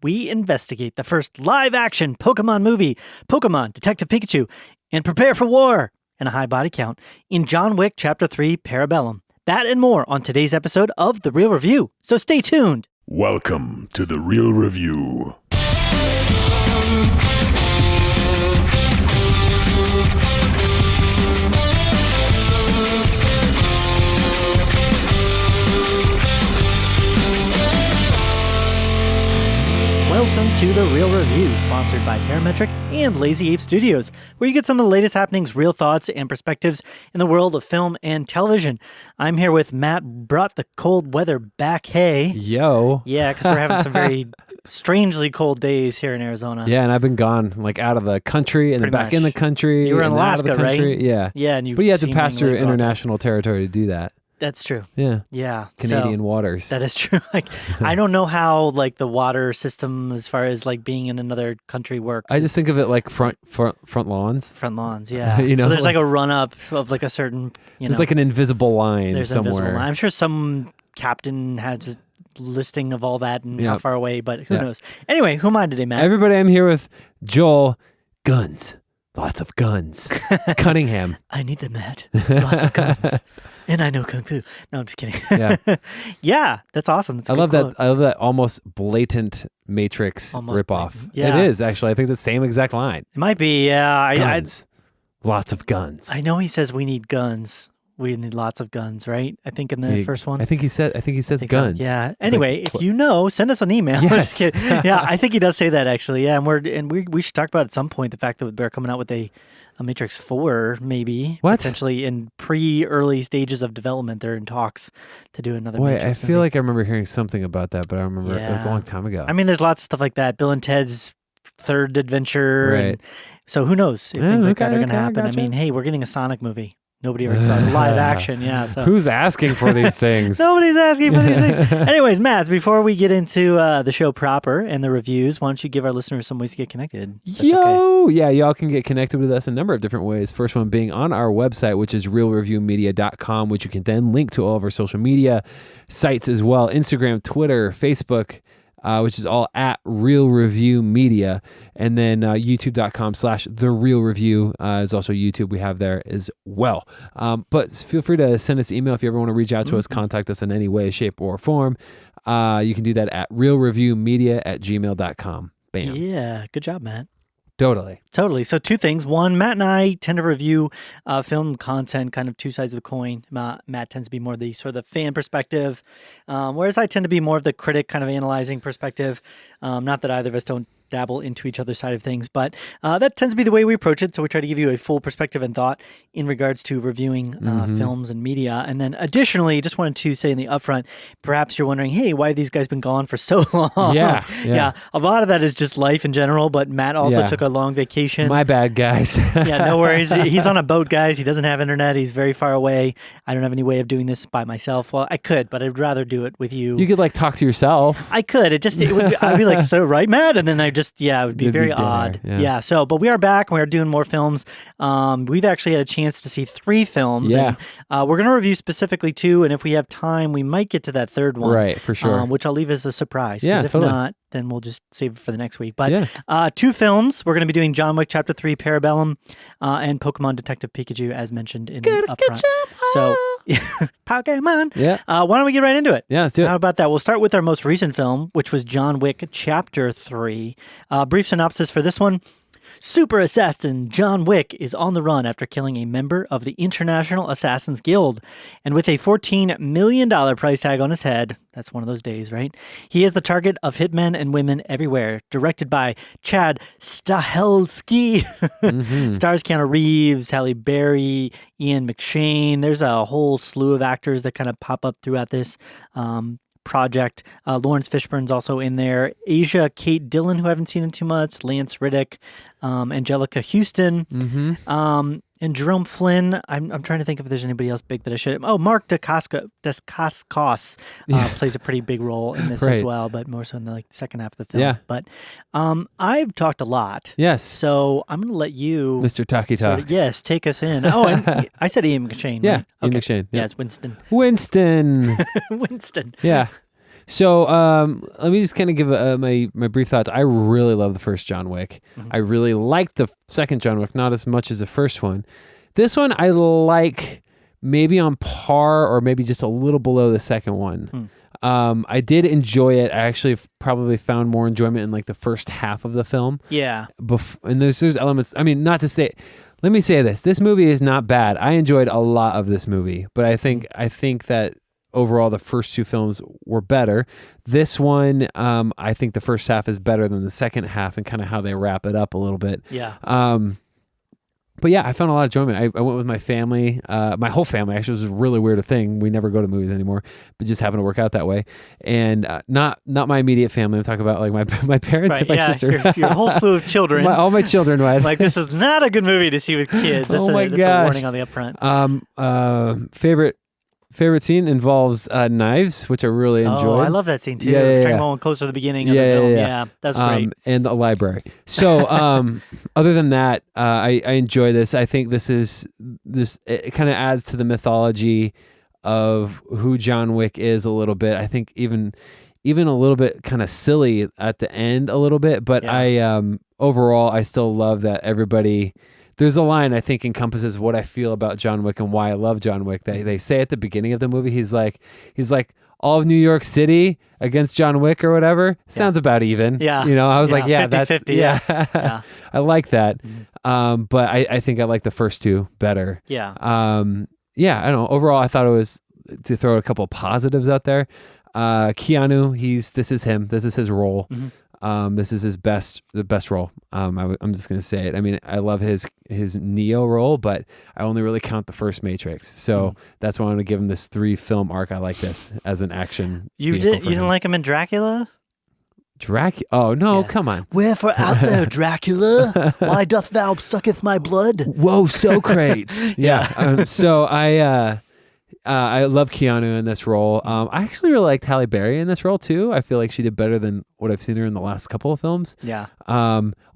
we investigate the first live-action Pokemon movie, Pokémon Detective Pikachu, and prepare for war and a high body count in John Wick Chapter 3 Parabellum. That and more on today's episode of The Real Review, so stay tuned. Welcome to The Real Review. Welcome to The Real Review, sponsored by Parametric and Lazy Ape Studios, where you get some of the latest happenings, real thoughts, and perspectives in the world of film and television. I'm here with Matt, brought the cold weather back, hey. Yo. Yeah, because we're having some very strangely cold days here in Arizona. Yeah, and I've been gone, like, out of the country and then back in the country. You were in and Alaska, out of the country. right? Yeah. Yeah, but you had to pass through international territory to do that. That's true. Yeah. Yeah. Canadian waters. That is true. Like, I don't know how like the water system as far as like being in another country works. I just think of it like front lawns. Front lawns, yeah. You know, so there's like a run up of like a certain, there's like an invisible line there's somewhere. An invisible line. I'm sure some captain has a listing of all that and how far away, but who knows? Anyway, who am I today, Matt? Everybody, I'm here with Joel. Guns. Lots of guns. Cunningham. I need them, Matt. Lots of guns. And I know Kung Fu. No, I'm just kidding. Yeah. Yeah, that's awesome. That's I love that. I love that almost blatant Matrix ripoff. Yeah. It is, actually. I think it's the same exact line. It might be, yeah. Guns. Lots of guns. I know he says we need guns. We need lots of guns, right? I think in the first one. I think he says guns. So. Yeah. Anyway, if you know, send us an email. Yes. Yeah, I think he does say that actually. Yeah, and we should talk about at some point the fact that they're coming out with a Matrix 4, maybe. What? Potentially in early stages of development. They're in talks to do another Matrix I feel like I remember hearing something about that, but I remember it was a long time ago. I mean, there's lots of stuff like that. Bill and Ted's third adventure. Right. And so who knows if things like that are going to happen. Gotcha. I mean, hey, we're getting a Sonic movie. Nobody ever saw live action, yeah. So. Who's asking for these things? Nobody's asking for these things. Anyways, Matt, before we get into the show proper and the reviews, why don't you give our listeners some ways to get connected? Yeah, y'all can get connected with us a number of different ways. First one being on our website, which is realreviewmedia.com, which you can then link to all of our social media sites as well. Instagram, Twitter, Facebook, which is all at Real Review Media. And then youtube.com/The Real Review is also YouTube. We have there as well. But feel free to send us an email if you ever want to reach out to us, contact us in any way, shape, or form. You can do that at realreviewmedia@gmail.com. Bam. Yeah, good job, Matt. Totally. So two things. One, Matt and I tend to review film content, kind of two sides of the coin. Matt tends to be more the sort of the fan perspective, whereas I tend to be more of the critic, kind of analyzing perspective. Not that either of us don't dabble into each other's side of things, but that tends to be the way we approach it. So we try to give you a full perspective and thought in regards to reviewing films and media. And then additionally, just wanted to say in the upfront, perhaps you're wondering, hey, why have these guys been gone for so long? Yeah. A lot of that is just life in general, but Matt also took a long vacation. My bad, guys. Yeah, no worries. He's on a boat, guys. He doesn't have internet. He's very far away. I don't have any way of doing this by myself. Well, I could, but I'd rather do it with you. You could like talk to yourself. I could. I'd be like, so right, Matt? And then it would be very odd. Yeah. So, but we are back and we are doing more films. We've actually had a chance to see 3 films. Yeah. And, we're going to review specifically 2. And if we have time, we might get to that third one. Right, for sure. Which I'll leave as a surprise. Yeah, if totally. not, then we'll just save it for the next week. But 2 films. We're going to be doing John Wick Chapter 3 Parabellum and Pokémon Detective Pikachu, as mentioned in the upfront. So, Pokémon. Yeah. Why don't we get right into it? Yeah, let's do it. How about that? We'll start with our most recent film, which was John Wick Chapter 3. Brief synopsis for this one. Super assassin John Wick is on the run after killing a member of the International Assassins Guild. And with a $14 million price tag on his head, that's one of those days, right? He is the target of hitmen and women everywhere. Directed by Chad Stahelski. Stars Keanu Reeves, Halle Berry, Ian McShane. There's a whole slew of actors that kind of pop up throughout this project. Lawrence Fishburne's also in there. Asia Kate Dillon, who I haven't seen in too much. Lance Riddick. Angelica Houston. And Jerome Flynn. I'm trying to think if there's anybody else big that I should. Oh, Mark Dacascos plays a pretty big role in this as well, but more so in the second half of the film. Yeah. But I've talked a lot. Yes. So I'm going to let you, Mr. Taki Talk. take us in. Oh, and I said Ian McShane. Yeah, right? Ian McShane. Yeah. Yes, Winston. Winston. Winston. Yeah. So let me just kind of give my brief thoughts. I really love the first John Wick. I really liked the second John Wick, not as much as the first one. This one I like maybe on par or maybe just a little below the second one. I did enjoy it. I actually probably found more enjoyment in like the first half of the film. Yeah. And there's elements, I mean, not to say, let me say this movie is not bad. I enjoyed a lot of this movie, but I think that overall the first two films were better. This one, I think the first half is better than the second half and kind of how they wrap it up a little bit. Yeah. But yeah, I found a lot of enjoyment. I went with my family, my whole family. Actually, it was a really weird thing. We never go to movies anymore, but just happened to work out that way. And not my immediate family. I'm talking about like my parents and my sister. Your whole slew of children. All my children went. Like, this is not a good movie to see with kids. That's my that's gosh. a warning on the upfront. Favorite scene involves knives, which I really enjoyed. Oh, I love that scene too. Yeah. Trying going closer to the beginning of the film. Yeah, that's great. And the library. So other than that, I enjoy this. I think this. It kind of adds to the mythology of who John Wick is a little bit. I think even a little bit kind of silly at the end a little bit, but I overall I still love that everybody. There's a line I think encompasses what I feel about John Wick and why I love John Wick. They say at the beginning of the movie, he's like, all of New York City against John Wick or whatever. Sounds about even. Yeah. You know, I was like, 50-50, yeah. I like that. But I think I like the first two better. Yeah. I don't know. Overall, I thought it was, to throw a couple of positives out there. Keanu, this is him. This is his role. This is the best role. I'm just going to say it. I mean, I love his Neo role, but I only really count the first Matrix. So that's why I'm going to give him this 3-film arc. I like this as an action. You didn't like him in Dracula? Dracula? Oh, no, come on. Wherefore art thou, Dracula? Why doth thou sucketh my blood? Whoa, Socrates. So I love Keanu in this role. I actually really liked Halle Berry in this role too. I feel like she did better than what I've seen her in the last couple of films. Yeah.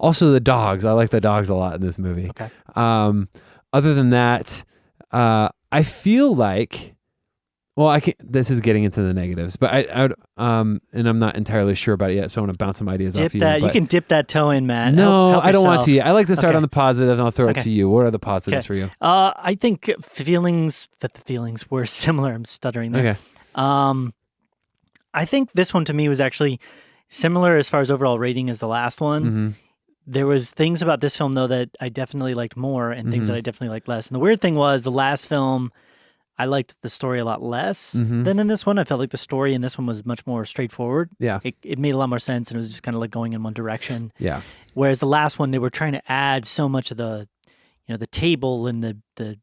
Also the dogs. I like the dogs a lot in this movie. Okay. Other than that, I feel like, well, this is getting into the negatives, but I would, and I'm not entirely sure about it yet, so I want to bounce some ideas off you. You can dip that toe in, Matt. No, help I don't want yourself. to. I like to start on the positive, and I'll throw it to you. What are the positives for you? I think the feelings were similar. I'm stuttering there. Okay. I think this one to me was actually similar as far as overall rating as the last one. There was things about this film though that I definitely liked more, and things that I definitely liked less. And the weird thing was the last film, I liked the story a lot less than in this one. I felt like the story in this one was much more straightforward. Yeah. It made a lot more sense, and it was just kind of like going in one direction. Yeah. Whereas the last one, they were trying to add so much of the table and the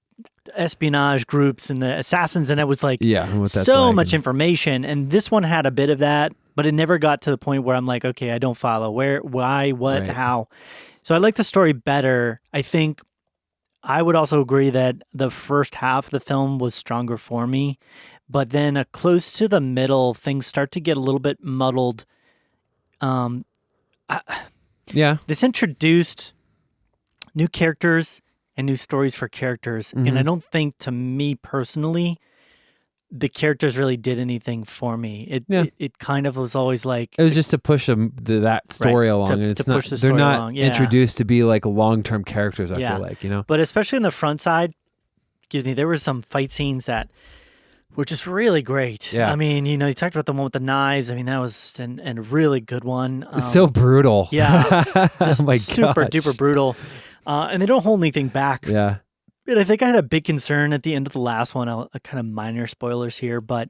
espionage groups and the assassins, and it was like so much information. And this one had a bit of that, but it never got to the point where I'm like, okay, I don't follow. Where, why, what, how. So I like the story better. I think I would also agree that the first half of the film was stronger for me, but then close to the middle, things start to get a little bit muddled. This introduced new characters and new stories for characters, and I don't think, to me personally, the characters really did anything for me. It kind of was always like, it was just to push that story along, and it's not, they're not introduced to be like long-term characters. I feel like, but especially in the front side, there were some fight scenes that were just really great. Yeah. I mean, you talked about the one with the knives. I mean, that was a really good one. It's so brutal. Yeah. Just super duper brutal. And they don't hold anything back. Yeah. And I think I had a big concern at the end of the last one. Kind of minor spoilers here, but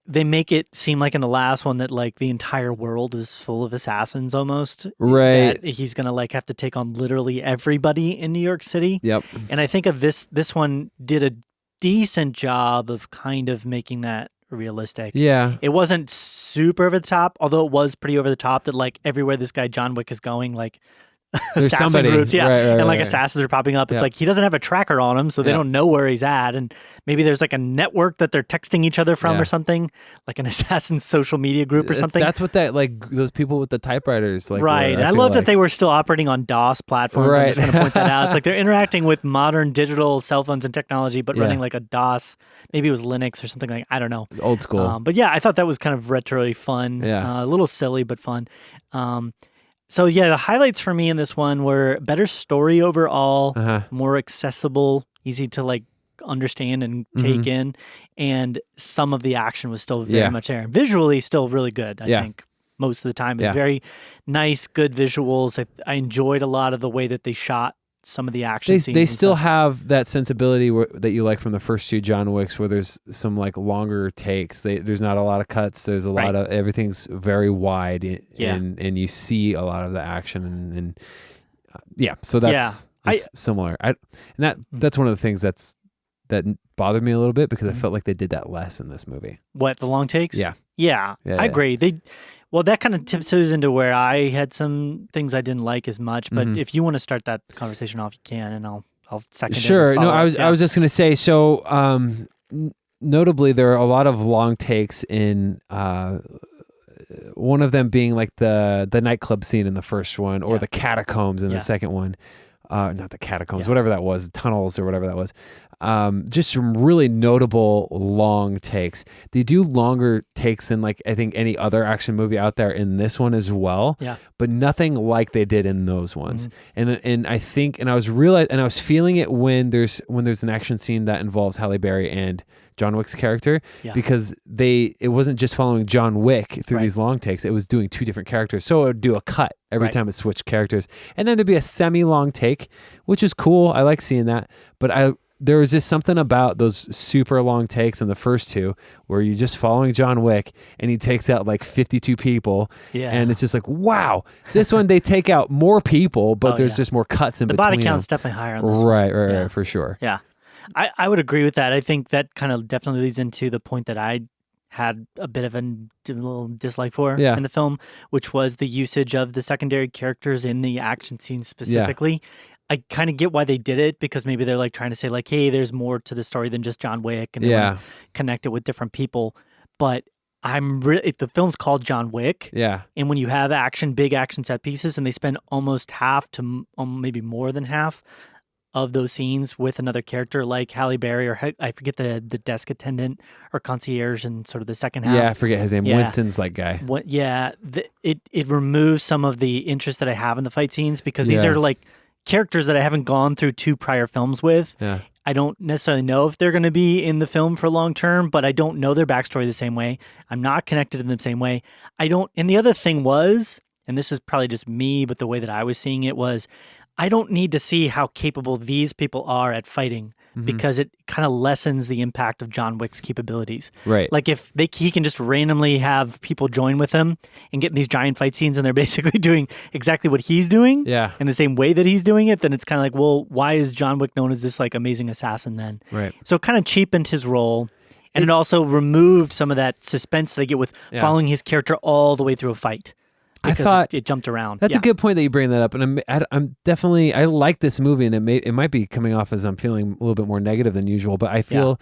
they make it seem like in the last one that like the entire world is full of assassins almost. Right. That he's going to have to take on literally everybody in New York City. Yep. And I think of this one did a decent job of kind of making that realistic. Yeah. It wasn't super over the top, although it was pretty over the top that like everywhere this guy John Wick is going, like There's assassin somebody. groups, Right, and like right. assassins are popping up. It's Yeah. like he doesn't have a tracker on him, so they Yeah. don't know where he's at, and maybe there's like a network that they're texting each other from Yeah. or something, like an assassin's social media group or something. That's what that like those people with the typewriters like. Right. Were, I feel love that like. they were still operating on DOS platforms. I'm just Right. going to point that out. It's like they're interacting with modern digital cell phones and technology, but Yeah. running like a DOS. Maybe it was Linux or something like I don't know. Old school. But yeah, I thought that was kind of retroy fun. Yeah. A little silly, but fun. So yeah, the highlights for me in this one were better story overall, more accessible, easy to like understand and take in, and some of the action was still very much there. Visually, still really good. I think most of the time is very nice, good visuals. I enjoyed a lot of the way that they shot some of the action scenes. They still have that sensibility that you like from the first two John Wicks, where there's some like longer takes. There's not a lot of cuts. There's a lot of everything's very wide, and you see a lot of the action and So that's similar. That's one of the things that bothered me a little bit because I felt like they did that less in this movie. What, the long takes? Yeah, I agree. Well, that kind of tiptoes into where I had some things I didn't like as much. But if you want to start that conversation off, you can, and I'll second it. Sure. No, I was just going to say. So, notably, there are a lot of long takes in. One of them being like the nightclub scene in the first one, or the catacombs in the second one. Not the catacombs, whatever that was, tunnels or whatever that was. Just some really notable long takes. They do longer takes than like I think any other action movie out there in this one as well. Yeah. But nothing like they did in those ones. And I think I was feeling it when there's an action scene that involves Halle Berry and John Wick's character, because it wasn't just following John Wick through these long takes. It was doing two different characters. So it would do a cut every time it switched characters. And then there'd be a semi-long take, which is cool. I like seeing that. But there was just something about those super long takes in the first two where you're just following John Wick and he takes out like 52 people. Yeah. And it's just like, wow. This one, they take out more people, but there's just more cuts in between. The body count's definitely higher on this one. Right, for sure. Yeah. I would agree with that. I think that kind of definitely leads into the point that I had a bit of a little dislike for in the film, which was the usage of the secondary characters in the action scenes specifically. Yeah. I kind of get why they did it, because maybe they're like trying to say like, hey, there's more to the story than just John Wick, and they want to connect it with different people. But the film's called John Wick. Yeah. And when you have big action set pieces, and they spend almost half to maybe more than half of those scenes with another character like Halle Berry, or I forget the desk attendant or concierge in sort of the second half. Yeah, I forget his name. Yeah. Winston's like guy. It removes some of the interest that I have in the fight scenes, because these are like characters that I haven't gone through two prior films with. Yeah. I don't necessarily know if they're going to be in the film for long term, but I don't know their backstory the same way. I'm not connected in the same way. And the other thing was, and this is probably just me, but the way that I was seeing it was, I don't need to see how capable these people are at fighting, because it kind of lessens the impact of John Wick's capabilities. Right. Like if he can just randomly have people join with him and get in these giant fight scenes, and they're basically doing exactly what he's doing in the same way that he's doing it, then it's kind of like, well, why is John Wick known as this like amazing assassin then? Right. So it kind of cheapened his role. And it also removed some of that suspense that I get with following his character all the way through a fight. I thought it jumped around. That's a good point that you bring that up, and I'm definitely, I like this movie, and it might be coming off as I'm feeling a little bit more negative than usual, but I feel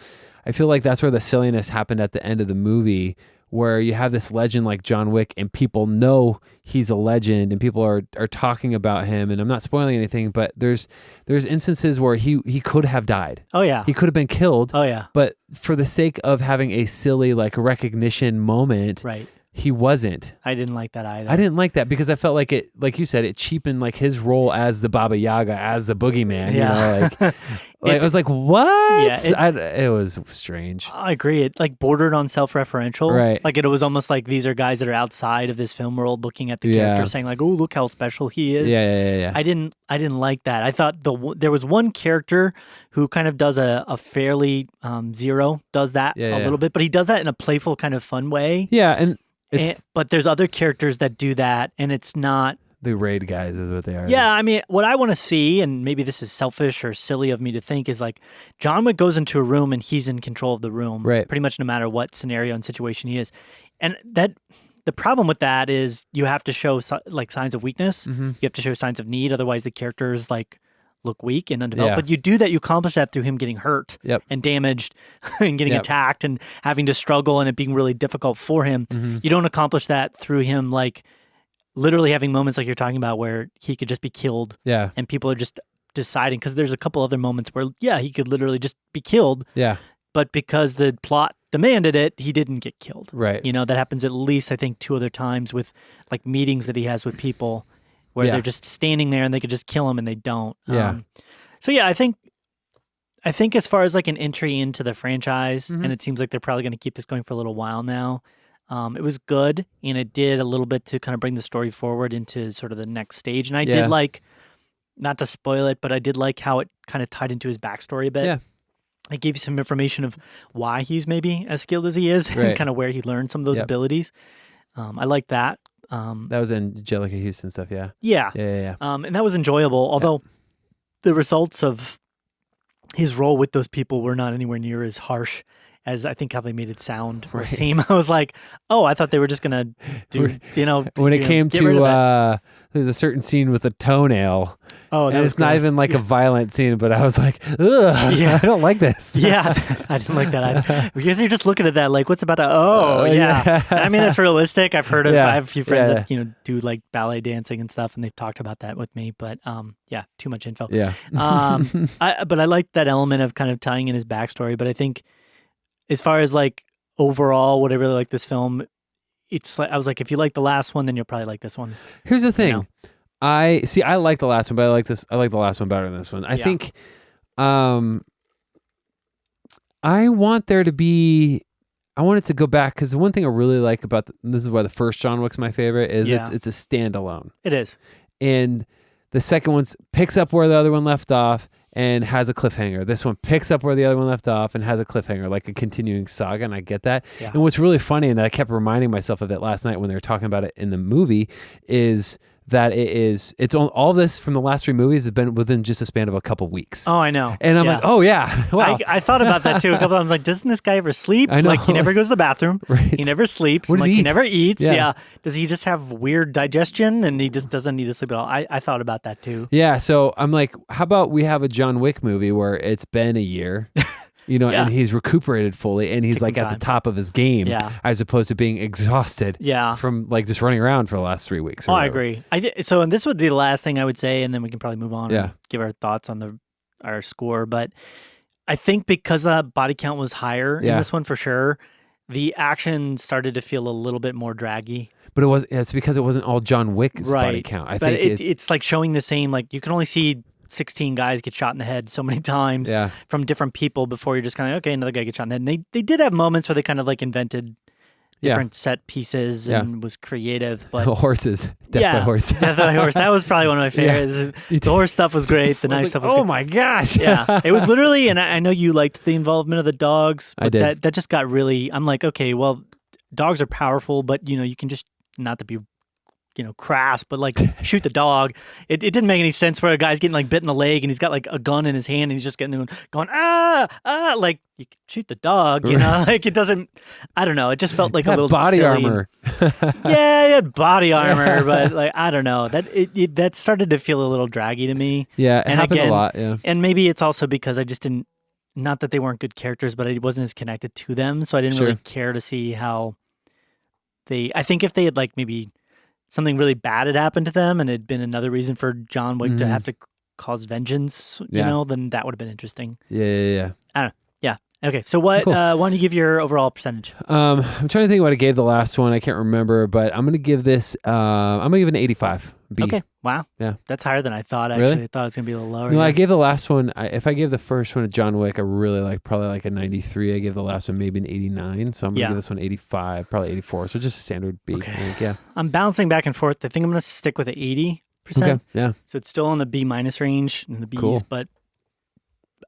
like that's where the silliness happened at the end of the movie, where you have this legend like John Wick, and people know he's a legend, and people are talking about him, and I'm not spoiling anything, but there's instances where he could have died. Oh yeah, he could have been killed. Oh yeah, but for the sake of having a silly like recognition moment, right? He wasn't. I didn't like that either. I didn't like that because I felt like it, like you said, it cheapened like his role as the Baba Yaga, as the boogeyman. Yeah. You know, like I was like, what? Yeah, it was strange. I agree. It like bordered on self-referential. Right. Like it was almost like these are guys that are outside of this film world looking at the character, saying like, oh, look how special he is. Yeah. I didn't like that. I thought there was one character who kind of does a fairly Zero does that a little bit, but he does that in a playful kind of fun way. Yeah, but there's other characters that do that, and it's not... The raid guys is what they are. Yeah, I mean, what I want to see, and maybe this is selfish or silly of me to think, is like John Wick goes into a room and he's in control of the room. Right. Pretty much no matter what scenario and situation he is. And that the problem with that is you have to show like signs of weakness. Mm-hmm. You have to show signs of need. Otherwise, the characters like look weak and undeveloped. Yeah. But you do that. You accomplish that through him getting hurt Yep. and damaged and getting Yep. attacked and having to struggle and it being really difficult for him. Mm-hmm. You don't accomplish that through him like literally having moments like you're talking about where he could just be killed Yeah. and people are just deciding, because there's a couple other moments where he could literally just be killed, Yeah. but because the plot demanded it, he didn't get killed. Right. That happens at least I think 2 other times with like meetings that he has with people where Yeah. they're just standing there and they could just kill him and they don't. Yeah. So yeah, I think as far as like an entry into the franchise, Mhm. and it seems like they're probably going to keep this going for a little while now. It was good, and it did a little bit to kind of bring the story forward into sort of the next stage. And I Yeah. did like, not to spoil it, but I did like how it kind of tied into his backstory a bit. Yeah. It gave you some information of why he's maybe as skilled as he is, Right. and kind of where he learned some of those Yep. abilities. I like that. That was Angelica Houston stuff. Yeah. Yeah. Yeah. And that was enjoyable, although the results of his role with those people were not anywhere near as harsh as I think how they made it sound or Right. seem. I was like, oh, I thought they were just going to do, When it came get rid of it. to, there's a certain scene with a toenail. Oh, that And was it's not gross. even like a violent scene, but I was like, ugh, Yeah. I don't like this. Yeah, I didn't like that either. Because you're just looking at that like, what's about to, yeah. yeah. I mean, that's realistic. I've heard of, Yeah. I have a few friends Yeah. that, do like ballet dancing and stuff, and they've talked about that with me, but yeah, too much info. Yeah. But I liked that element of kind of tying in his backstory, but I think as far as like overall, what I really like this film, it's like, I was like, if you like the last one, then you'll probably like this one. Here's the thing. know? I like the last one, but I like the last one better than this one. I Yeah. think I want there to be I want it to go back, because the one thing I really like about this is why the first John Wick's my favorite is Yeah. it's a standalone. It is. And the second one picks up where the other one left off and has a cliffhanger. This one picks up where the other one left off and has a cliffhanger, like a continuing saga, and I get that. Yeah. And what's really funny, and I kept reminding myself of it last night when they were talking about it in the movie, is that it's all this from the last 3 movies have been within just a span of a couple weeks. Oh, I know. And I'm Yeah. like, oh yeah, wow. I thought about that too. A couple. I'm like, doesn't this guy ever sleep? I know. Like he never goes to the bathroom. Right. He never sleeps. What does Like he he eat? never eats. Yeah. Yeah. Does he just have weird digestion and he just doesn't need to sleep at all? I thought about that too. Yeah, so I'm like, how about we have a John Wick movie where it's been a year, Yeah. and he's recuperated fully, and he's Take like some at the time. top of his game, Yeah. as opposed to being exhausted Yeah. from like just running around for the last 3 weeks. or Oh, I whatever. agree. So, and this would be the last thing I would say, and then we can probably move on Yeah. and give our thoughts on our score. But I think because the body count was higher Yeah. in this one for sure, the action started to feel a little bit more draggy. But it's because it wasn't all John Wick's body Right. count. I But think it's like showing the same, like you can only see 16 guys get shot in the head so many times yeah, from different people before you're just kind of, okay, another guy gets shot in the head. And they did have moments where they kind of like invented Yeah. different set pieces Yeah. and was creative, but horses, death by horse. Death by horse. That was probably one of my favorites. The horse stuff was great. The I knife was stuff like, was oh good. my gosh, Yeah, it was literally, and I know you liked the involvement of the dogs, I but did. that just got really, I'm like, okay, well, dogs are powerful, but you can just, not to be, crass, but like shoot the dog. It didn't make any sense where a guy's getting like bit in the leg and he's got like a gun in his hand and he's just going, like you can shoot the dog, like it doesn't, I don't know. It just felt like a Had little body silly. armor. Yeah, he had body armor, but like I don't know, that started to feel a little draggy to me. Yeah, it And happened again- a lot. Yeah, And maybe it's also because I just didn't, not that they weren't good characters, but I wasn't as connected to them, so I didn't really Sure. care to see how I think if they had like maybe something really bad had happened to them and it had been another reason for John Wick to Mhm. have to cause vengeance, Yeah. then that would have been interesting. yeah. Okay, so what, Cool. why don't you give your overall percentage? I'm trying to think what I gave the last one. I can't remember, but I'm gonna give this. I'm gonna give it an 85. B. Okay, wow. Yeah. That's higher than I thought, Really? actually. I thought it was going to be a little lower. No, yeah. I gave the last one. If I gave the first one to John Wick, I really like probably like a 93. I gave the last one maybe an 89. So I'm gonna Yeah. give this one 85, probably 84. So just a standard B. Okay. I think, yeah. I'm bouncing back and forth. I think I'm going to stick with the 80%. Okay. Yeah. So it's still in the B minus range in the B's, Cool. but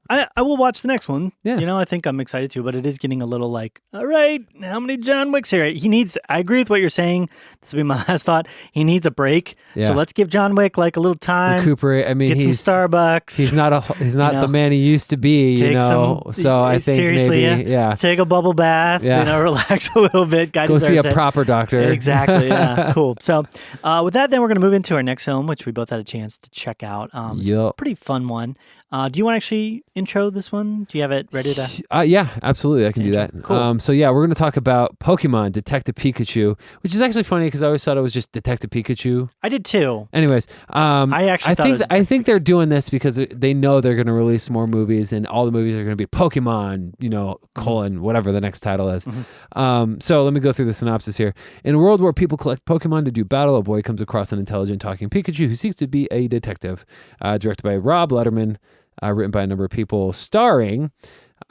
I will watch the next one. Yeah. I think I'm excited too, but it is getting a little like, all right, how many John Wicks here? I agree with what you're saying. This will be my last thought. He needs a break. Yeah. So let's give John Wick like a little time. Recuperate. I mean, get some Starbucks. He's not the man he used to be, So I think seriously, maybe, take a bubble bath, relax a little bit. Go see a proper doctor. Exactly. Yeah. Cool. So with that, then we're going to move into our next film, which we both had a chance to check out. It's a pretty fun one. Do you want to actually intro this one? Do you have it ready to? Yeah, absolutely. I can do that. Cool. So yeah, we're going to talk about Pokémon Detective Pikachu, which is actually funny because I always thought it was just Detective Pikachu. I did too. Anyways, I think they're doing this because they know they're going to release more movies, and all the movies are going to be Pokemon, colon whatever the next title is. So let me go through the synopsis here. In a world where people collect Pokemon to do battle, a boy comes across an intelligent talking Pikachu who seeks to be a detective. Directed by Rob Letterman. Written by a number of people, starring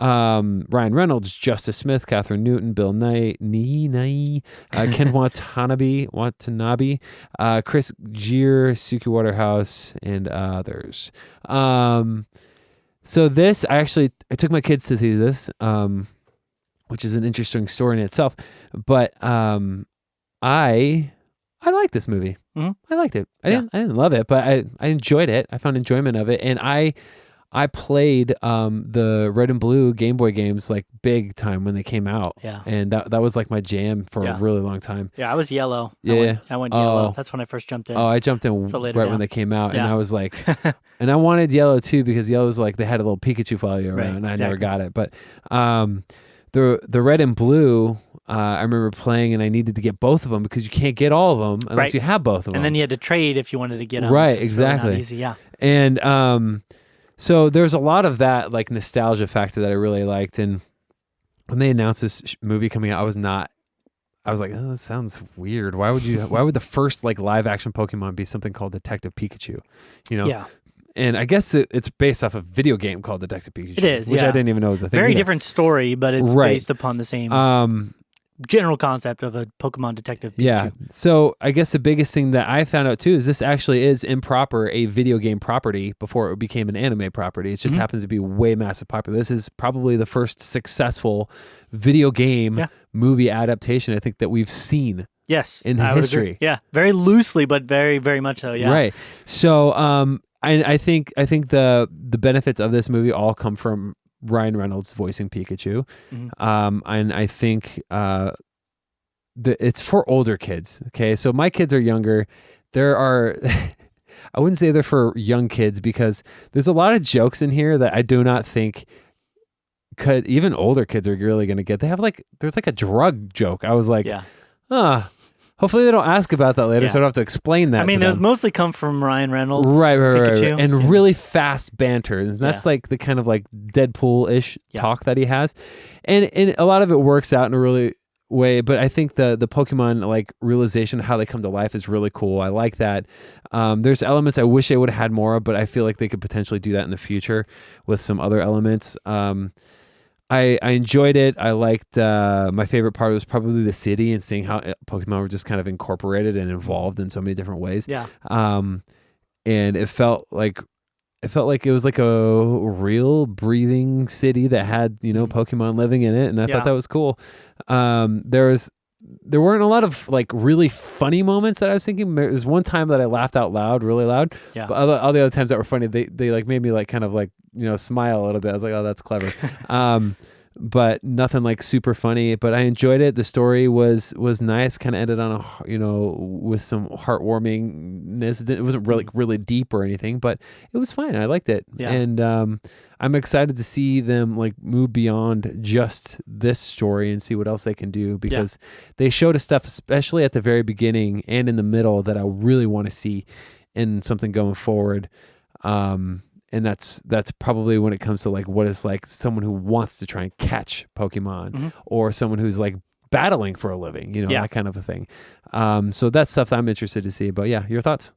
Ryan Reynolds, Justice Smith, Catherine Newton, Bill Nye, Ken Watanabe, Chris Gere, Suki Waterhouse, and others. So this, I took my kids to see this, which is an interesting story in itself. But I like this movie. I liked it. I didn't love it, but I enjoyed it. I found enjoyment of it, and I played the Red and Blue Game Boy games like big time when they came out. Yeah. And that was like my jam for a really long time. Yeah, I was yellow. Yeah. I went yellow. That's when I first jumped in. Oh, I jumped in when they came out, and I was like, and I wanted yellow too because yellow was like they had a little Pikachu follow you around, and I never got it. But the Red and Blue, I remember playing, and I needed to get both of them because you can't get all of them unless you have both of them. And then you had to trade if you wanted to get them. Right, exactly. Really not easy, yeah. And so there's a lot of that like nostalgia factor that I really liked. And when they announced this movie coming out, I was like, oh, that sounds weird. Why would the first like live action Pokemon be something called Detective Pikachu? Yeah. And I guess it's based off a video game called Detective Pikachu. It is, which I didn't even know was a thing. Very either. different story, but it's based upon the same general concept of a Pokemon Detective Pikachu. Yeah. So I guess the biggest thing that I found out too is this actually is improper a video game property before it became an anime property. It just happens to be way massive popular. This is probably the first successful video game movie adaptation I think that we've seen. Yes. In history. Yeah. Very loosely, but very, very much so. Yeah. Right. So I think the benefits of this movie all come from Ryan Reynolds voicing Pikachu. And I think it's for older kids. Okay, so my kids are younger. There are, I wouldn't say they're for young kids because there's a lot of jokes in here that I do not think even older kids are really going to get. They have there's like a drug joke. I was like, hopefully they don't ask about that later, so I don't have to explain that. I mean, those mostly come from Ryan Reynolds, right, Pikachu. And really fast banter. And that's like the kind of like Deadpool-ish talk that he has, and a lot of it works out in a really way. But I think the Pokemon like realization of how they come to life is really cool. I like that. There's elements I wish they would have had more of, but I feel like they could potentially do that in the future with some other elements. I enjoyed it. I liked, my favorite part was probably the city and seeing how Pokemon were just kind of incorporated and involved in so many different ways. Yeah. And it felt like it was like a real breathing city that had, Pokemon living in it. And I thought that was cool. There weren't a lot of like really funny moments that I was thinking. There was one time that I laughed out loud, really loud. Yeah. But all the other times that were funny, they like made me like kind of like, smile a little bit. I was like, oh, that's clever. But nothing like super funny, but I enjoyed it. The story was nice, kind of ended on with some heartwarmingness. It wasn't really deep or anything, but it was fine. I liked it. Yeah. And I'm excited to see them like move beyond just this story and see what else they can do, because they showed us stuff, especially at the very beginning and in the middle, that I really want to see in something going forward. And that's probably when it comes to like what is like someone who wants to try and catch Pokemon, or someone who's like battling for a living, that kind of a thing. So that's stuff that I'm interested to see. But yeah, your thoughts?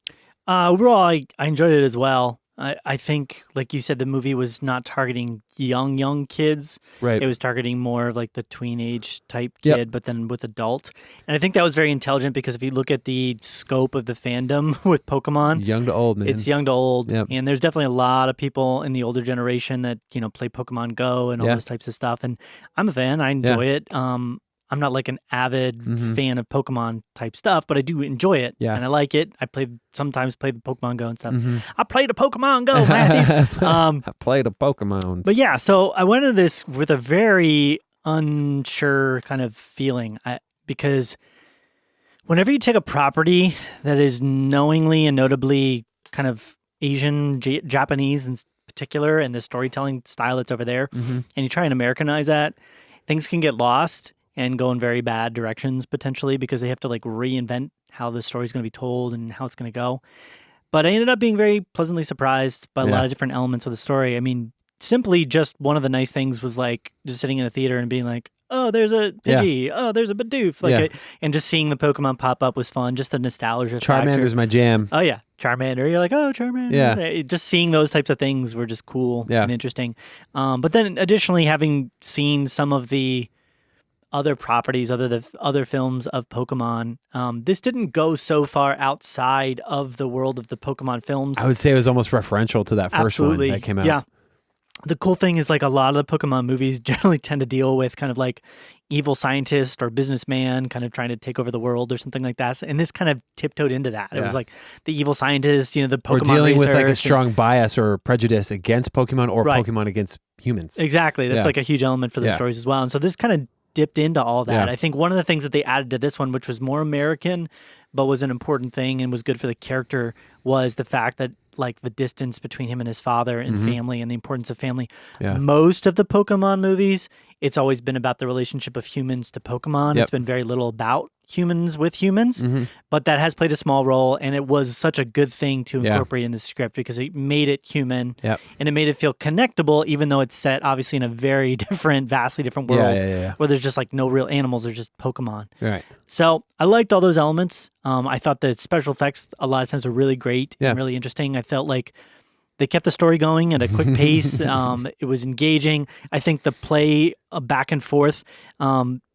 Overall, I enjoyed it as well. I think, like you said, the movie was not targeting young kids. Right. It was targeting more of like the tween age type Yep. kid, but then with adult. And I think that was very intelligent because if you look at the scope of the fandom with Pokemon, Young to old, man. it's young to old. Yep. And there's definitely a lot of people in the older generation that, play Pokemon Go and all Yeah. those types of stuff. And I'm a fan. I enjoy it. I'm not like an avid fan of Pokemon type stuff, but I do enjoy it. Yeah. And I like it. I sometimes play the Pokemon Go and stuff. I played the Pokemon Go, Matthew. I played a Pokemon. But yeah, so I went into this with a very unsure kind of feeling because whenever you take a property that is knowingly and notably kind of Asian, Japanese in particular, and the storytelling style that's over there, and you try and Americanize that, things can get lost and go in very bad directions potentially because they have to like reinvent how the story's going to be told and how it's going to go. But I ended up being very pleasantly surprised by a lot of different elements of the story. I mean, simply just one of the nice things was like just sitting in a theater and being like, oh, there's a Pidgey. Oh, there's a Bidoof. And just seeing the Pokemon pop up was fun. Just the nostalgia factor. Charmander's my jam. Oh, yeah. Charmander. You're like, oh, Charmander. Yeah. Just seeing those types of things were just cool and interesting. But then additionally, having seen some of the other properties, other films of Pokemon, this didn't go so far outside of the world of the Pokemon films. I would say it was almost referential to that first one that came out. Yeah. The cool thing is like a lot of the Pokemon movies generally tend to deal with kind of like evil scientist or businessman kind of trying to take over the world or something like that. And this kind of tiptoed into that. It was like the evil scientist, the Pokemon Or dealing with like a research strong bias or prejudice against Pokemon or Pokemon against humans. Exactly. That's like a huge element for the stories as well. And so this kind of dipped into all that. I think one of the things that they added to this one, which was more American, but was an important thing and was good for the character, was the fact that like the distance between him and his father and family and the importance of family. Yeah. Most of the Pokemon movies, it's always been about the relationship of humans to Pokemon. Yep. It's been very little about humans with humans, but that has played a small role, and it was such a good thing to incorporate in the script because it made it human and it made it feel connectable, even though it's set obviously in a very different, vastly different world where there's just like no real animals, there's just Pokemon. Right. So I liked all those elements. I thought the special effects a lot of times were really great and really interesting. I felt like they kept the story going at a quick pace. It was engaging. I think the play back and forth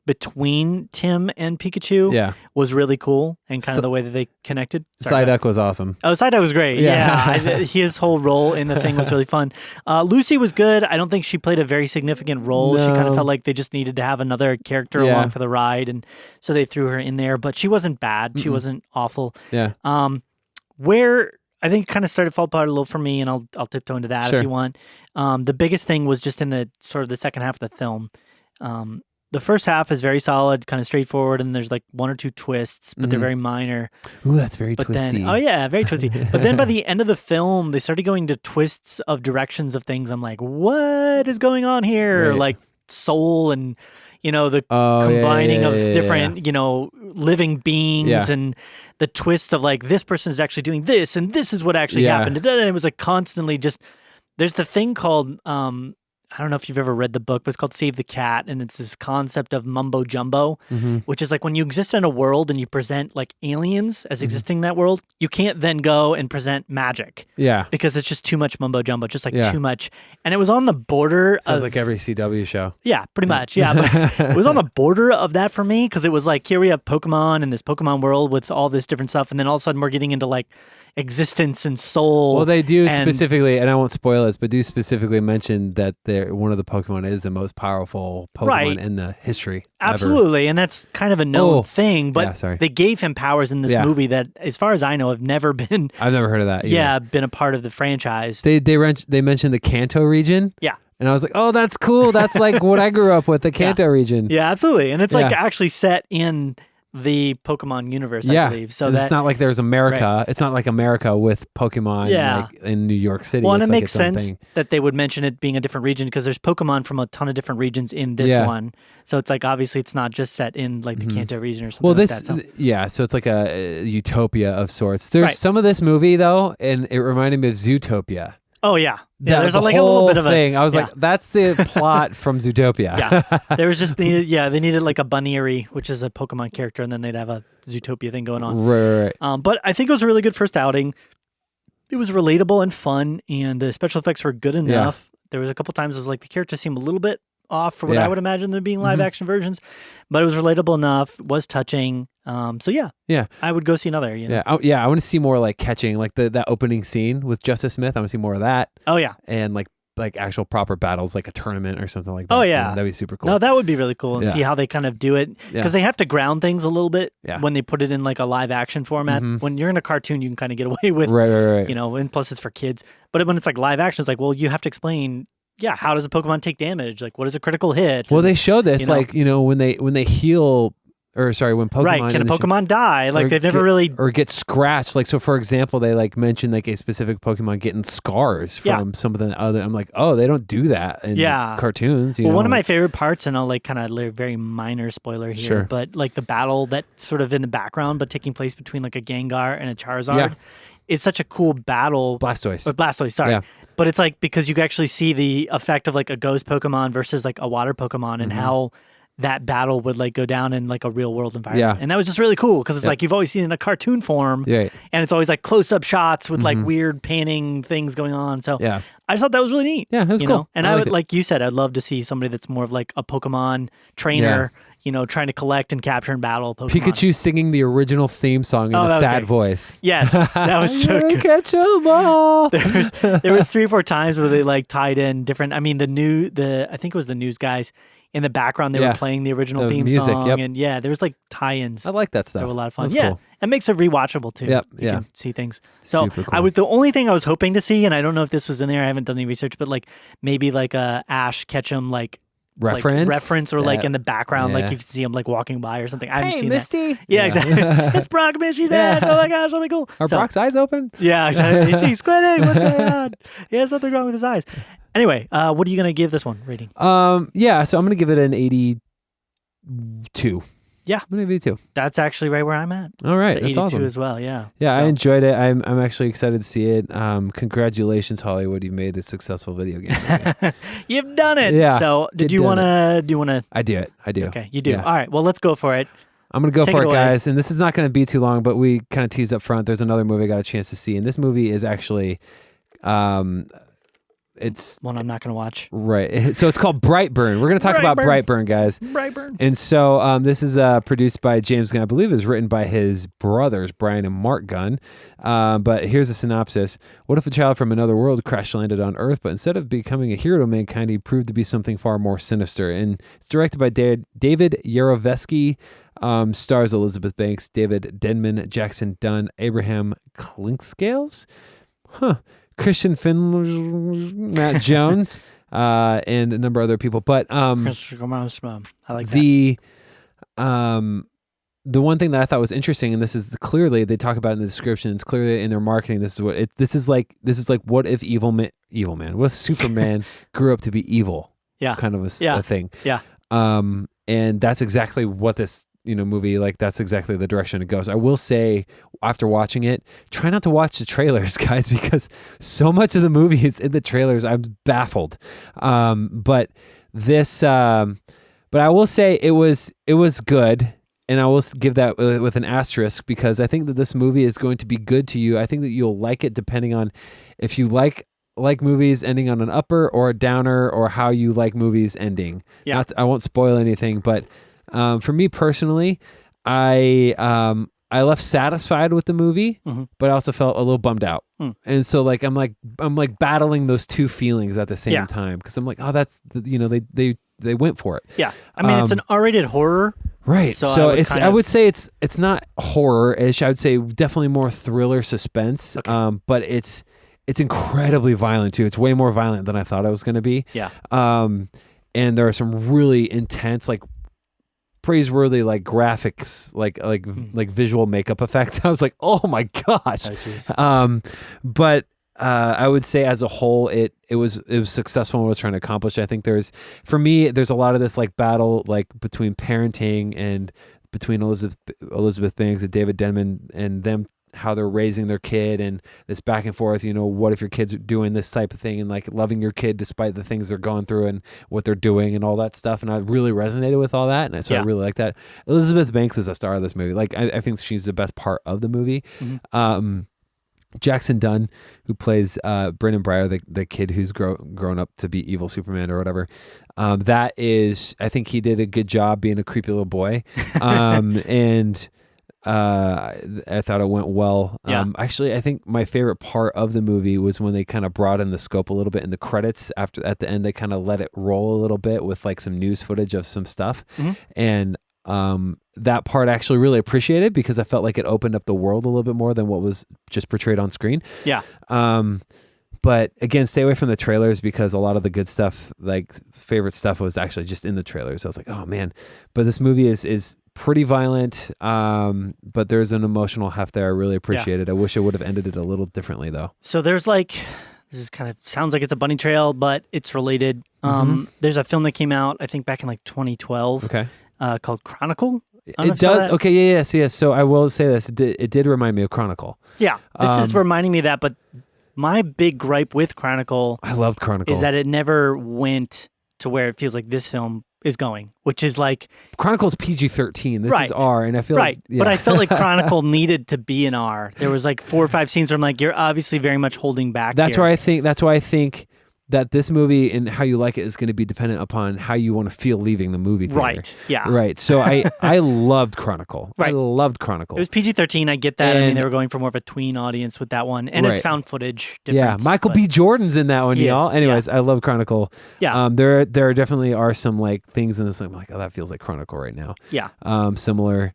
between Tim and Pikachu was really cool, and kind of the way that they connected. Psyduck was awesome. Oh, Psyduck was great. Yeah. His whole role in the thing was really fun. Lucy was good. I don't think she played a very significant role. No. She kind of felt like they just needed to have another character along for the ride, and so they threw her in there. But she wasn't bad. She wasn't awful. Yeah. Where I think it kind of started to fall apart a little for me, and I'll tiptoe into that if you want. The biggest thing was just in the sort of the second half of the film. The first half is very solid, kind of straightforward, and there's like one or two twists, but they're very minor. Ooh, that's very but twisty. Then, very twisty. But then by the end of the film, they started going to twists of directions of things. I'm like, what is going on here? Right. Like soul and, the combining of different, living beings and the twist of like, this person is actually doing this and this is what actually happened. And it was like constantly just, there's the thing called, I don't know if you've ever read the book, but it's called Save the Cat, and it's this concept of mumbo jumbo, which is like when you exist in a world and you present like aliens as existing in that world, you can't then go and present magic. Yeah. Because it's just too much mumbo jumbo, just like too much. And it was on the border Sounds of like every CW show. Yeah, pretty much. Yeah. But it was on the border of that for me because it was like, here we have Pokemon and this Pokemon world with all this different stuff. And then all of a sudden we're getting into like existence and soul. Well, they do specifically, and I won't spoil this, but do specifically mention that one of the Pokemon is the most powerful Pokemon in the history. Absolutely. Ever. And that's kind of a known thing, but sorry. they gave him powers in this movie that, as far as I know, have never been. I've never heard of that. Been a part of the franchise. They mentioned the Kanto region. Yeah. And I was like, oh, that's cool. That's like what I grew up with, the Kanto region. Yeah, absolutely. And it's like actually set in the Pokemon universe, I believe. So it's not like there's America. Right. It's not like America with Pokemon like in New York City. Well, and it's it like makes sense that they would mention it being a different region because there's Pokemon from a ton of different regions in this one. So it's like obviously it's not just set in like the Kanto region or something like that. So it's like a utopia of sorts. There's some of this movie though, and it reminded me of Zootopia. Oh yeah, there's like a little bit of a thing. I was like, that's the plot from Zootopia. Yeah, there was just they needed like a Bunnyary, which is a Pokemon character, and then they'd have a Zootopia thing going on. Right. But I think it was a really good first outing. it was relatable and fun, and the special effects were good enough. There was a couple times it was like the characters seemed a little bit off for what I would imagine there being live action versions, but it was relatable enough, was touching. So yeah, I would go see another. You know? I want to see more like catching, like that opening scene with Justice Smith. I want to see more of that. Oh yeah, and like actual proper battles, like a tournament or something like that. Oh yeah, that'd be super cool. No, that would be really cool, and see how they kind of do it, because they have to ground things a little bit when they put it in like a live action format. When you're in a cartoon, you can kind of get away with right. You know, and plus it's for kids. But when it's like live action, it's like, well, you have to explain. Yeah, how does a Pokemon take damage? Like, what is a critical hit? Well, they show this, like, you know, when they heal. Or sorry, when Pokemon... Right, can a Pokemon die? Like, they've never really... Or get scratched. Like, so for example, they like mentioned like a specific Pokemon getting scars from some of the other... I'm like, oh, they don't do that in cartoons. You know? One of my favorite parts, and I'll like kind of very minor spoiler here, but like the battle that sort of in the background, but taking place between like a Gengar and a Charizard. It's such a cool battle. Blastoise, sorry. Yeah. But it's like, because you can actually see the effect of like a ghost Pokemon versus like a water Pokemon, and how that battle would like go down in like a real world environment. And that was just really cool, because it's like you've always seen it in a cartoon form, and it's always like close up shots with like weird panning things going on. So I just thought that was really neat. Yeah, it was cool. Know? And I would, like you said, I'd love to see somebody that's more of like a Pokemon trainer, you know, trying to collect and capture and battle Pokemon. Pikachu singing the original theme song in a sad voice. Yes, that was so good. Catch 'em all. There was 3 or 4 times where they like tied in different. I mean, I think it was the news guys. In the background, they were playing the original theme song, and there was like tie-ins. I like that stuff. They were a lot of fun. That's cool. It makes it rewatchable too. You can see things. So super cool. the only thing I was hoping to see, and I don't know if this was in there. I haven't done any research, but like maybe like a Ash Ketchum like reference, or like in the background, like you can see him like walking by or something. I haven't seen Misty. that. Yeah, exactly. It's Brock Misty Dash. Oh my gosh, that'd be cool. Are Brock's eyes open? Yeah, exactly. Is he squinting? What's going on? He has something wrong with his eyes. Anyway, what are you gonna give this one rating? So I'm gonna give it an 82. Yeah, I'm gonna give it 82. That's actually right where I'm at. All right, it's that's 82 awesome as well. Yeah, I enjoyed it. I'm actually excited to see it. Congratulations, Hollywood! You made a successful video game movie. You've done it. Yeah. So did you wanna? I do it. I do. Okay, you do. Yeah. All right. Well, let's go for it. I'm going to go Take for it it, away. guys. And this is not going to be too long, but we kind of teased up front. There's another movie I got a chance to see. And this movie is actually, it's one I'm not going to watch. Right. So it's called Brightburn. We're going to talk about Brightburn, guys. Brightburn. And so this is produced by James Gunn. I believe it was written by his brothers, Brian and Mark Gunn. But here's a synopsis. What if a child from another world crash landed on Earth, but instead of becoming a hero to mankind, he proved to be something far more sinister? And it's directed by David Yarovesky. Stars Elizabeth Banks, David Denman, Jackson Dunn, Abraham Clinkscales, Christian Matt Jones, and a number of other people. But I like the one thing that I thought was interesting, and this is clearly they talk about in the description, it's clearly in their marketing. This is like what if what if Superman grew up to be evil? Yeah, kind of a thing. Yeah. And that's exactly what this movie, like that's exactly the direction it goes. I will say, after watching it, try not to watch the trailers, guys, because so much of the movie is in the trailers. I'm baffled. But I will say it was good, and I will give that with an asterisk, because I think that this movie is going to be good to you. I think that you'll like it depending on if you like movies ending on an upper or a downer, or how you like movies ending. Yeah. I won't spoil anything, but for me personally, I left satisfied with the movie, but I also felt a little bummed out. And so like I'm battling those two feelings at the same time, because I'm like, oh, that's they went for it. Yeah, I mean it's an R-rated horror, right? So I would say it's not horror-ish. I would say definitely more thriller suspense. Okay. But it's incredibly violent too. It's way more violent than I thought it was going to be. Yeah. And there are some really intense, like praiseworthy, like graphics, like visual makeup effects. I was like, oh my gosh. But I would say as a whole, it was successful in what it was trying to accomplish. I think there's a lot of this like battle like between parenting and between Elizabeth Banks and David Denman and them, how they're raising their kid, and this back and forth, what if your kid's doing this type of thing, and like loving your kid despite the things they're going through and what they're doing and all that stuff. And I really resonated with all that. And so I really like that. Elizabeth Banks is a star of this movie. Like, I think she's the best part of the movie. Jackson Dunn, who plays Brendan Breyer, the kid who's grown up to be evil Superman or whatever. That is, I think he did a good job being a creepy little boy. And I thought it went well. Actually, I think my favorite part of the movie was when they kind of broadened the scope a little bit in the credits. At the end, they kind of let it roll a little bit with like some news footage of some stuff. And that part I actually really appreciated because I felt like it opened up the world a little bit more than what was just portrayed on screen. Yeah. But again, stay away from the trailers because a lot of the good stuff, like favorite stuff, was actually just in the trailers. I was like, oh man. But this movie is pretty violent, but there's an emotional heft there. I really appreciate it. I wish I would have ended it a little differently though. So there's like, this is kind of sounds like it's a bunny trail, but it's related. There's a film that came out, I think back in like 2012. Okay. Called Chronicle. It does. Okay. Yeah. Yes. So I will say this. It did remind me of Chronicle. Yeah. This is reminding me of that. But my big gripe with Chronicle, I loved Chronicle, is that it never went to where it feels like this film is going, which is like Chronicle's PG-13. This is R, and I feel like but I felt like Chronicle needed to be an R. There was like 4 or 5 scenes where I'm like, you're obviously very much holding back. That's why I think that this movie and how you like it is going to be dependent upon how you want to feel leaving the movie theater. Right. Yeah. Right. So I loved Chronicle. Right. I loved Chronicle. It was PG-13. I get that. And I mean, they were going for more of a tween audience with that one, and it's found footage difference. Yeah. Michael B. Jordan's in that one, y'all. Anyways, I love Chronicle. Yeah. There definitely are some like things in this. I'm like, oh, that feels like Chronicle right now. Yeah. Similar.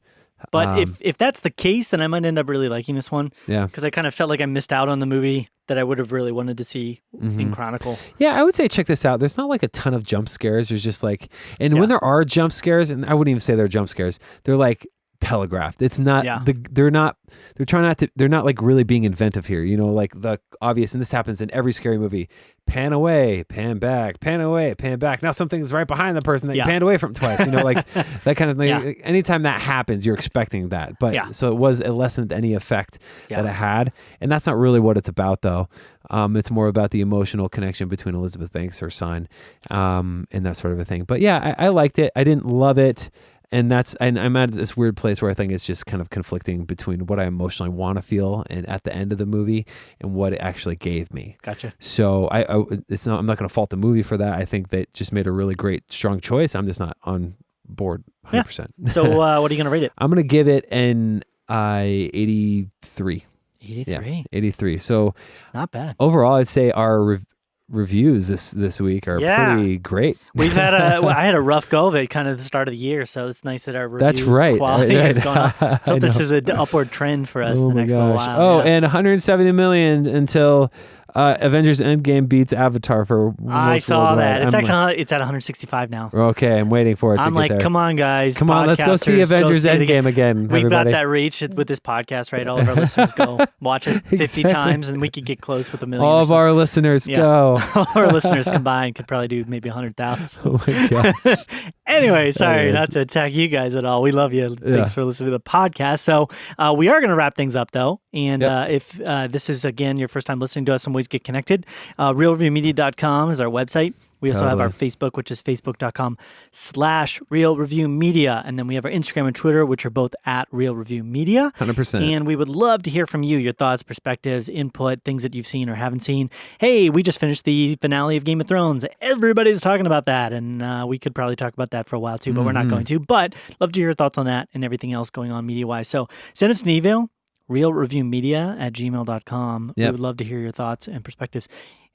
But if that's the case, then I might end up really liking this one. Yeah. Because I kind of felt like I missed out on the movie that I would have really wanted to see in Chronicle. Yeah, I would say check this out. There's not like a ton of jump scares. There's just like, and when there are jump scares, and I wouldn't even say they're jump scares, they're like telegraphed. It's not, they're not like really being inventive here. You know, like the obvious, and this happens in every scary movie. Pan away, pan back, pan away, pan back. Now something's right behind the person that you panned away from twice. You know, like that kind of thing. Yeah. Anytime that happens, you're expecting that. But so it lessened any effect that it had. And that's not really what it's about though. It's more about the emotional connection between Elizabeth Banks, her son, and that sort of a thing. But yeah, I liked it. I didn't love it. And I'm at this weird place where I think it's just kind of conflicting between what I emotionally want to feel and at the end of the movie and what it actually gave me. Gotcha. So I'm not going to fault the movie for that. I think they just made a really great, strong choice. I'm just not on board 100%. Yeah. So what are you going to rate it? I'm going to give it an 83. 83. Yeah, 83. So not bad. Overall, I'd say our reviews this week are pretty great. We've had I had a rough go of it kind of the start of the year, so it's nice that our review quality has gone up. So this is an upward trend for us the next little while. Oh, and 170 million until Avengers Endgame beats Avatar for I saw that. It's actually it's at 165 now. Okay, I'm waiting for it to get there. Come on, guys. Come on, let's go see Avengers Endgame again. We've got that reach with this podcast, right? All of our listeners go watch it 50 times, and we could get close with 1 million. All of our listeners go. All our listeners combined could probably do maybe 100,000. Oh my gosh. Anyway, sorry not to attack you guys at all. We love you. Thanks for listening to the podcast. So we are going to wrap things up, though. And if this is, again, your first time listening to us, some ways to get connected. RealReviewMedia.com is our website. We also have our Facebook, which is facebook.com/RealReviewMedia. And then we have our Instagram and Twitter, which are both at Real Review Media. 100%. And we would love to hear from you, your thoughts, perspectives, input, things that you've seen or haven't seen. Hey, we just finished the finale of Game of Thrones. Everybody's talking about that. And we could probably talk about that for a while too, but we're not going to. But love to hear your thoughts on that and everything else going on media-wise. So send us an email, realreviewmedia@gmail.com. We would love to hear your thoughts and perspectives.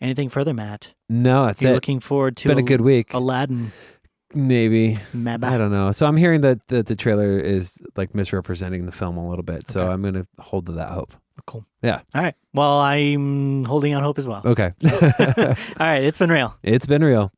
Anything further, Matt? No, that's it. Looking forward to been a good week. Aladdin. Maybe. I don't know. So I'm hearing that the trailer is like misrepresenting the film a little bit. So I'm going to hold to that hope. Cool. Yeah. All right. Well, I'm holding out hope as well. Okay. All right. It's been real. It's been real.